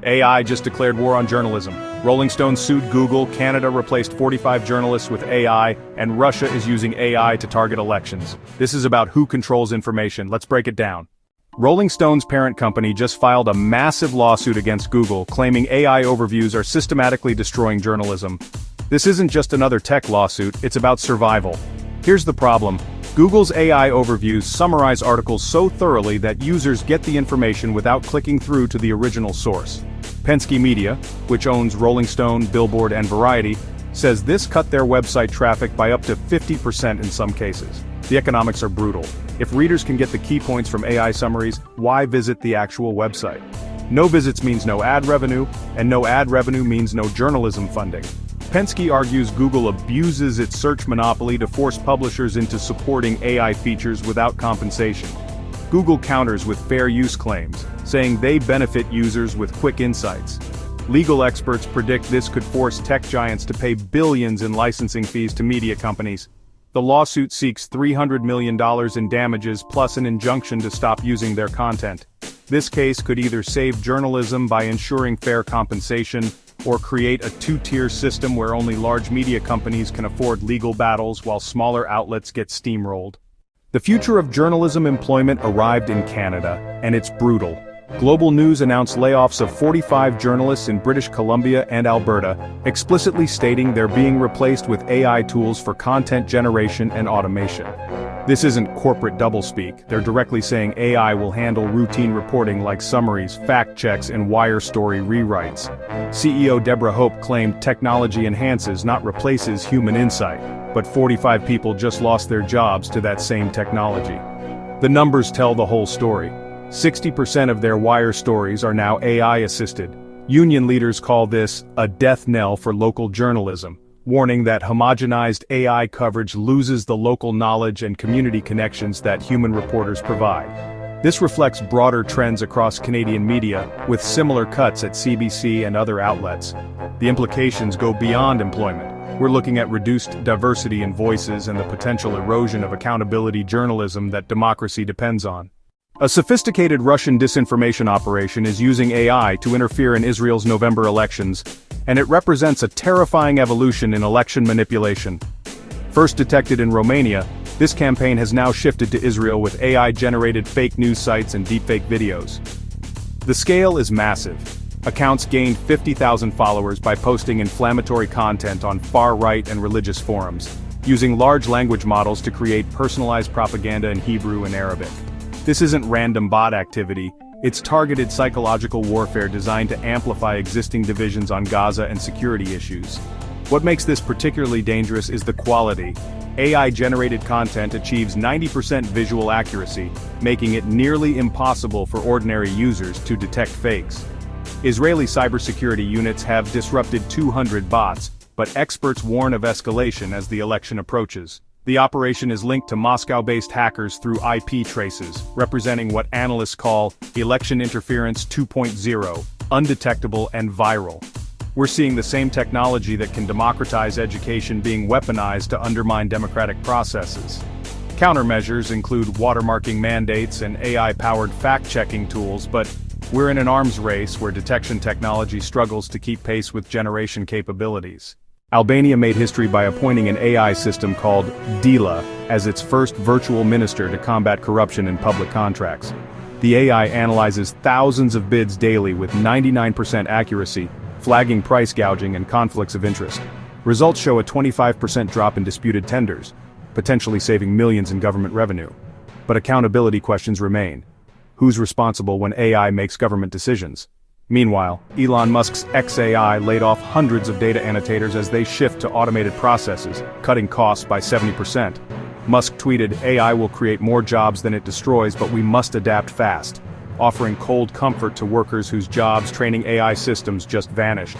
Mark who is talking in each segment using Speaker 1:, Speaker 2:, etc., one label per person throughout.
Speaker 1: AI just declared war on journalism. Rolling Stone sued Google, Canada replaced 45 journalists with AI, and Russia is using AI to target elections. This is about who controls information. Let's break it down. Rolling Stone's parent company just filed a massive lawsuit against Google, claiming AI overviews are systematically destroying journalism. This isn't just another tech lawsuit, it's about survival. Here's the problem. Google's AI overviews summarize articles so thoroughly that users get the information without clicking through to the original source. Penske Media, which owns Rolling Stone, Billboard, and Variety, says this cut their website traffic by up to 50% in some cases. The economics are brutal. If readers can get the key points from AI summaries, why visit the actual website? No visits means no ad revenue, and no ad revenue means no journalism funding. Penske argues Google abuses its search monopoly to force publishers into supporting AI features without compensation. Google counters with fair use claims, saying they benefit users with quick insights. Legal experts predict this could force tech giants to pay billions in licensing fees to media companies. The lawsuit seeks $300 million in damages plus an injunction to stop using their content. This case could either save journalism by ensuring fair compensation, or create a two-tier system where only large media companies can afford legal battles while smaller outlets get steamrolled. The future of journalism employment arrived in Canada, and it's brutal. Global News announced layoffs of 45 journalists in British Columbia and Alberta, explicitly stating they're being replaced with AI tools for content generation and automation. This isn't corporate doublespeak, they're directly saying AI will handle routine reporting like summaries, fact checks, and wire story rewrites. CEO Deborah Hope claimed technology enhances, not replaces, human insight, but 45 people just lost their jobs to that same technology. The numbers tell the whole story. 60% of their wire stories are now AI-assisted. Union leaders call this a death knell for local journalism, warning that homogenized AI coverage loses the local knowledge and community connections that human reporters provide. This reflects broader trends across Canadian media, with similar cuts at CBC and other outlets. The implications go beyond employment. We're looking at reduced diversity in voices and the potential erosion of accountability journalism that democracy depends on. A sophisticated Russian disinformation operation is using AI to interfere in Israel's November elections, and it represents a terrifying evolution in election manipulation. First detected in Romania, this campaign has now shifted to Israel with AI-generated fake news sites and deepfake videos. The scale is massive. Accounts gained 50,000 followers by posting inflammatory content on far-right and religious forums, using large language models to create personalized propaganda in Hebrew and Arabic. This isn't random bot activity, it's targeted psychological warfare designed to amplify existing divisions on Gaza and security issues. What makes this particularly dangerous is the quality. AI-generated content achieves 90% visual accuracy, making it nearly impossible for ordinary users to detect fakes. Israeli cybersecurity units have disrupted 200 bots, but experts warn of escalation as the election approaches. The operation is linked to Moscow-based hackers through IP traces, representing what analysts call election interference 2.0, undetectable and viral. We're seeing the same technology that can democratize education being weaponized to undermine democratic processes. Countermeasures include watermarking mandates and AI-powered fact-checking tools, but we're in an arms race where detection technology struggles to keep pace with generation capabilities. Albania made history by appointing an AI system called Dila as its first virtual minister to combat corruption in public contracts. The AI analyzes thousands of bids daily with 99% accuracy, flagging price gouging and conflicts of interest. Results show a 25% drop in disputed tenders, potentially saving millions in government revenue. But accountability questions remain. Who's responsible when AI makes government decisions? Meanwhile, Elon Musk's xAI laid off hundreds of data annotators as they shift to automated processes, cutting costs by 70%. Musk tweeted, "AI will create more jobs than it destroys, but we must adapt fast," offering cold comfort to workers whose jobs training AI systems just vanished.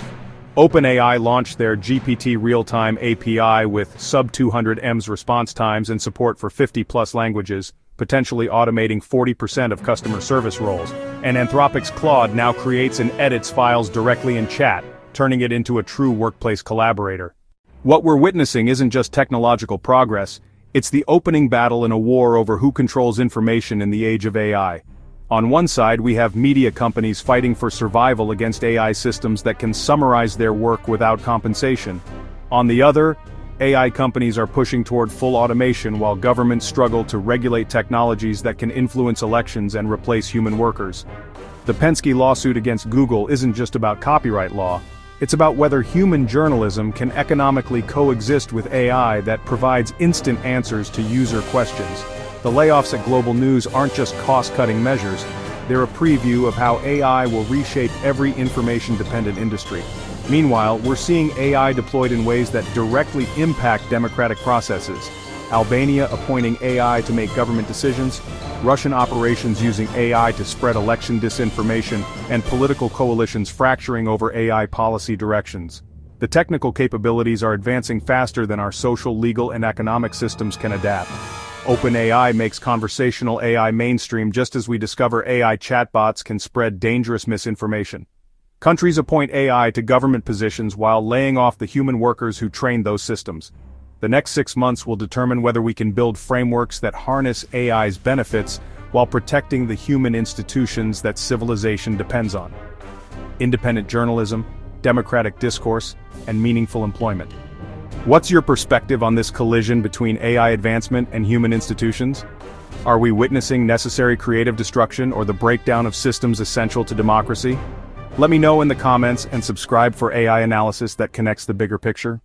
Speaker 1: OpenAI launched their GPT real-time API with sub-200 ms response times and support for 50-plus languages, potentially automating 40% of customer service roles. And Anthropic's Claude now creates and edits files directly in chat, turning it into a true workplace collaborator. What we're witnessing isn't just technological progress, it's the opening battle in a war over who controls information in the age of AI. On one side, we have media companies fighting for survival against AI systems that can summarize their work without compensation. On the other, AI companies are pushing toward full automation while governments struggle to regulate technologies that can influence elections and replace human workers. The Penske lawsuit against Google isn't just about copyright law, it's about whether human journalism can economically coexist with AI that provides instant answers to user questions. The layoffs at Global News aren't just cost-cutting measures, they're a preview of how AI will reshape every information-dependent industry. Meanwhile, we're seeing AI deployed in ways that directly impact democratic processes. Albania appointing AI to make government decisions, Russian operations using AI to spread election disinformation, and political coalitions fracturing over AI policy directions. The technical capabilities are advancing faster than our social, legal, and economic systems can adapt. OpenAI makes conversational AI mainstream just as we discover AI chatbots can spread dangerous misinformation. Countries appoint AI to government positions while laying off the human workers who train those systems. The next 6 months will determine whether we can build frameworks that harness AI's benefits while protecting the human institutions that civilization depends on. Independent journalism, democratic discourse, and meaningful employment. What's your perspective on this collision between AI advancement and human institutions? Are we witnessing necessary creative destruction or the breakdown of systems essential to democracy? Let me know in the comments and subscribe for AI analysis that connects the bigger picture.